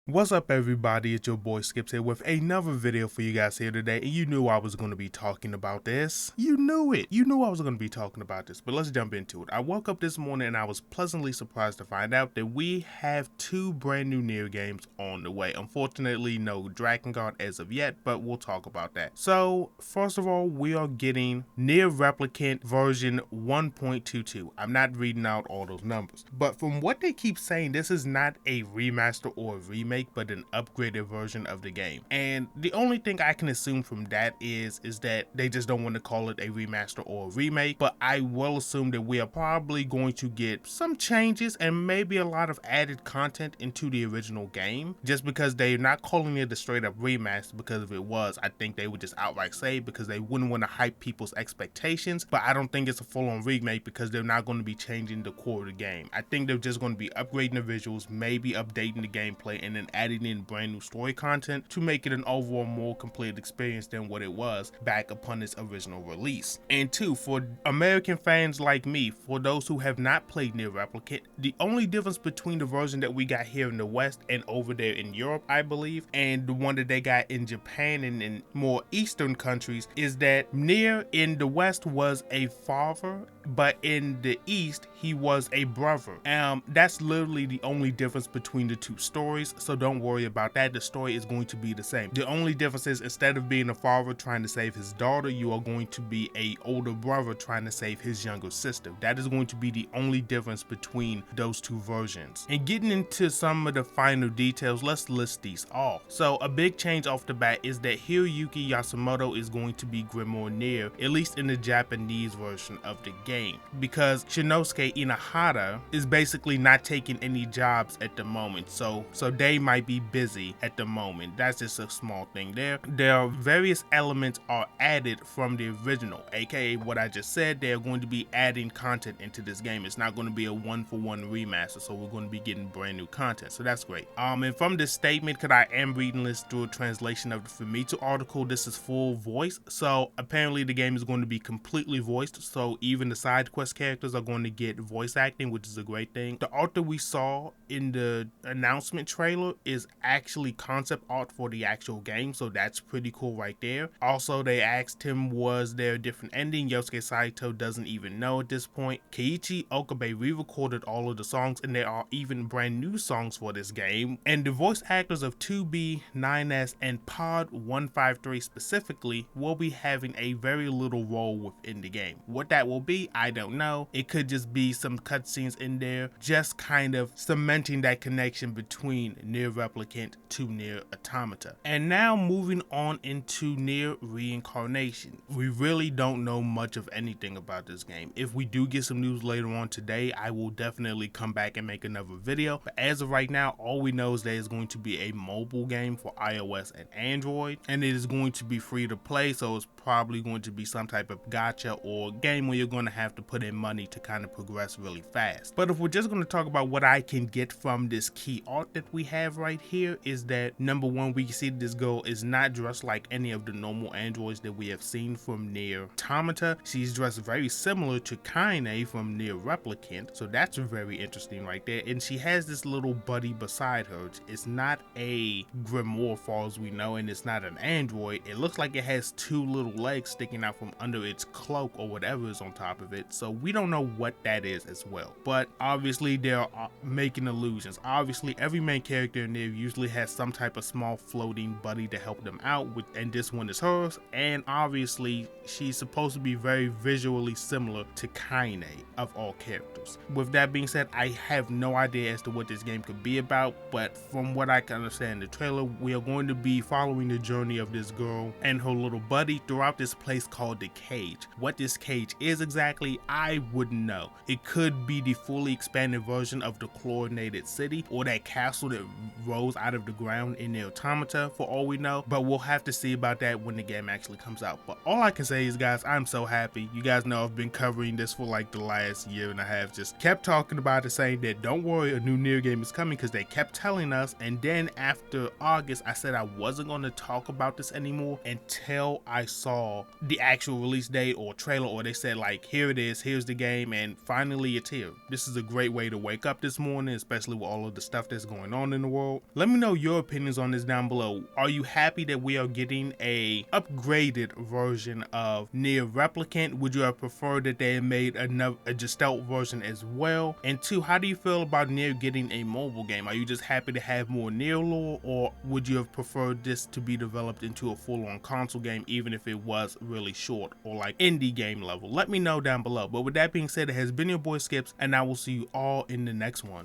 What's up, everybody? It's your boy Skips here with another video for you guys here today, and you knew I was going to be talking about this. You knew it. You knew I was going to be talking about this, but let's jump into it. I woke up this morning and I was pleasantly surprised to find out that we have two brand new NieR games on the way. Unfortunately, no Dragon Guard as of yet, but we'll talk about that. So, first of all, we are getting NieR Replicant version 1.22. I'm not reading out all those numbers, but from what they keep saying, this is not a remaster or a remake, but an upgraded version of the game. And the only thing I can assume from that is that they just don't want to call it a remaster or a remake, but I will assume that we are probably going to get some changes and maybe a lot of added content into the original game, just because they're not calling it a straight up remaster, because if it was, I think they would just outright say, because they wouldn't want to hype people's expectations. But I don't think it's a full-on remake because they're not going to be changing the core of the game. I think they're just going to be upgrading the visuals, maybe updating the gameplay, and then adding in brand new story content to make it an overall more complete experience than what it was back upon its original release. And two, for American fans like me, for those who have not played NieR Replicant, the only difference between the version that we got here in the West and over there in Europe, I believe, and the one that they got in Japan and in more Eastern countries, is that NieR in the West was a father, but in the East he was a brother. That's literally the only difference between the two stories, so don't worry about that. The story is going to be the same. The only difference is, instead of being a father trying to save his daughter, you are going to be a older brother trying to save his younger sister. That is going to be the only difference between those two versions. And getting into some of the final details, let's list these off. So a big change off the bat is that Hiroyuki Yasumoto is going to be Grimoire NieR, at least in the Japanese version of the game, because Shinosuke Inahara is basically not taking any jobs at the moment, so they might be busy at the moment. That's just a small thing there. There are various elements are added from the original, aka what I just said. They're going to be adding content into this game. It's not going to be a one-for-one remaster, so we're going to be getting brand new content, so that's great. And from this statement, because I am reading this through a translation of the Famitsu article, this is full voice, so apparently the game is going to be completely voiced, so even the side quest characters are going to get voice acting, which is a great thing. The art that we saw in the announcement trailer is actually concept art for the actual game, so that's pretty cool right there. Also, they asked him, was there a different ending? Yosuke Saito doesn't even know at this point. Keiichi Okabe re-recorded all of the songs, and there are even brand new songs for this game. And the voice actors of 2B, 9S, and Pod 153 specifically will be having a very little role within the game. What that will be, I don't know. It could just be some cutscenes in there, just kind of cementing that connection between NieR Replicant to NieR Automata. And now moving on into NieR Reincarnation. We really don't know much of anything about this game. If we do get some news later on today, I will definitely come back and make another video. But as of right now, all we know is that it's going to be a mobile game for iOS and Android, and it is going to be free to play, so it's probably going to be some type of gacha or game where you're going to have to put in money to kind of progress really fast. But if we're just going to talk about what I can get from this key art that we have right here, is that number one, we can see this girl is not dressed like any of the normal androids that we have seen from NieR Automata. She's dressed very similar to Kaine from NieR Replicant, so that's very interesting right there. And she has this little buddy beside her. It's not a grimoire as far as we know, and it's not an android. It looks like it has two little legs sticking out from under its cloak or whatever is on top of it, so we don't know what that is as well. But obviously they're making illusions. Obviously every main character in there usually has some type of small floating buddy to help them out with, and this one is hers. And obviously she's supposed to be very visually similar to Kaine of all characters. With that being said, I have no idea as to what this game could be about, but from what I can understand in the trailer, we are going to be following the journey of this girl and her little buddy throughout this place called the Cage. What this cage is exactly, I wouldn't know. It could be the fully expanded version of the chlorinated city, or that castle that rose out of the ground in NieR Automata, for all we know, but we'll have to see about that when the game actually comes out. But all I can say is, guys, I'm so happy. You guys know I've been covering this for like the last year and a half, just kept talking about it, saying that don't worry, a new NieR game is coming, because they kept telling us. And then after August, I said I wasn't going to talk about this anymore until I saw the actual release date or trailer, or they said like, here here it is, here's the game, and finally it's here. This is a great way to wake up this morning, especially with all of the stuff that's going on in the world. Let me know your opinions on this down below. Are you happy that we are getting a upgraded version of NieR Replicant? Would you have preferred that they had made a Gestalt version as well? And two, how do you feel about NieR getting a mobile game? Are you just happy to have more NieR lore, or would you have preferred this to be developed into a full-on console game, even if it was really short or like indie game level? Let me know down below. But with that being said, it has been your boy Skips, and I will see you all in the next one.